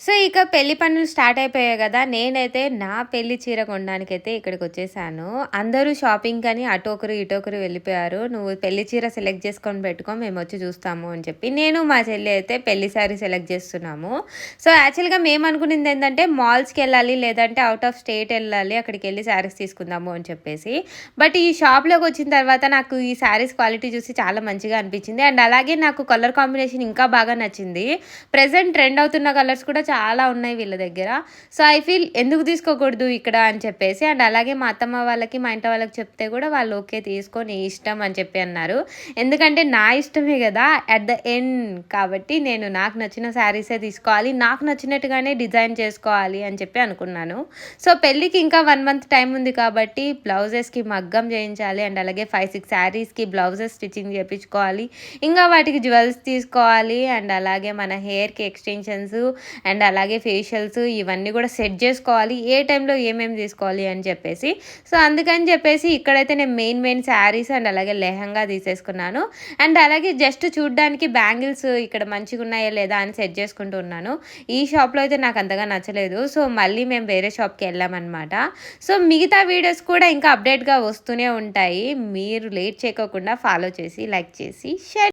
So, ఇక పెళ్లి పనులు స్టార్ట్ అయిపోయాయి గదా! నేనైతే నా పెళ్లి చీర కొనడానికైతే ఇక్కడికొచ్చేసాను. అందరూ షాపింగ్‌కని అటొకరు, ఇటొకరు వెళ్ళిపోయారు. "నువ్వు పెళ్లి చీర సెలెక్ట్ చేసుకొని పెట్టుకో మేమొచ్చి చూస్తాము" అని చెప్పి. నేను మా చెల్లి అయితే పెళ్లి శారీ సెలెక్ట్ చేస్తున్నాము. సో, యాక్చువల్‌గా మేమనుకునిందేంటంటే మాల్స్‌కెళ్ళాలి లేదంటే ఔట్ ఆఫ్ స్టేట్ ఎళ్ళాలి. అక్కడికెళ్ళి శారీస్ తీసుకుందాము అని చెప్పేసి. బట్ ఈ షాప్‌లోకొచ్చిన తర్వాత నాకు ఈ శారీస్ క్వాలిటీ చూసి చాలా మంచిగా అనిపించింది. అండ్ అలాగే నాకు కలర్ కాంబినేషన్ ఇంకా బాగా నచ్చింది. ప్రెజెంట్ ట్రెండ్ అవుతున్న కలర్స్ కూడా చాలా ఉన్నాయి వీళ్ళ దగ్గర. సో, ఐ ఫీల్ ఎందుకు తీసుకోకూడదు ఇక్కడ అని చెప్పేసి. అండ్ అలాగే మా అత్తమ్మ వాళ్ళకి, మా ఇంట్లో వాళ్ళకి చెప్తే కూడా వాళ్ళు ఓకే తీసుకో నీ ఇష్టం అని చెప్పి అన్నారు. ఎందుకంటే నా ఇష్టమే గదా! అట్ ద ఎండ్ కాబట్టి నేను నాకు నచ్చిన శారీసే తీసుకోవాలి. నాకు నచ్చినట్టుగానే డిజైన్ చేసుకోవాలి అని చెప్పి అనుకున్నాను. సో, పెళ్ళికి ఇంకా 1 మంత్ టైం ఉంది కాబట్టి బ్లౌజెస్‌కి మగ్గం చేయించాలి. అండ్ అలాగే 5, 6 శారీస్‌కి బ్లౌజెస్ స్టిచ్చింగ్ చేపించుకోవాలి. ఇంకా వాటికి జ్యువెల్స్ తీసుకోవాలి. అండ్ అలాగే మన హెయిర్‌కి ఎక్స్‌టెన్షన్స్ అండ్ అలాగే ఫేషియల్స్ ఇవన్నీ కూడా సెట్ చేసుకోవాలి. ఏ టైంలో ఏమేమి తీసుకోవాలి అని చెప్పేసి. సో, అందుకని చెప్పేసి ఇక్కడైతే నేను మెయిన్ శారీస్ అండ్ అలాగే లెహంగా తీసేసుకున్నాను. అండ్ అలాగే జస్ట్ చూడ్డానికి బ్యాంగిల్స్ ఇక్కడ మంచిగున్నాయా లేదా అని సెట్ చేసుకుంటూ ఉన్నాను. ఈ షాప్‌లో అయితే నాకు అంతగా నచ్చలేదు. సో, మళ్ళీ మేము వేరే షాప్‌కి వెళ్ళామనమాట. సో, మిగతా వీడియోస్ కూడా ఇంకా అప్డేట్‌గా వస్తూనే ఉంటాయి. మీరు లేట్ చేయకోకుండా ఫాలో చేసి, లైక్ చేసి, షేర్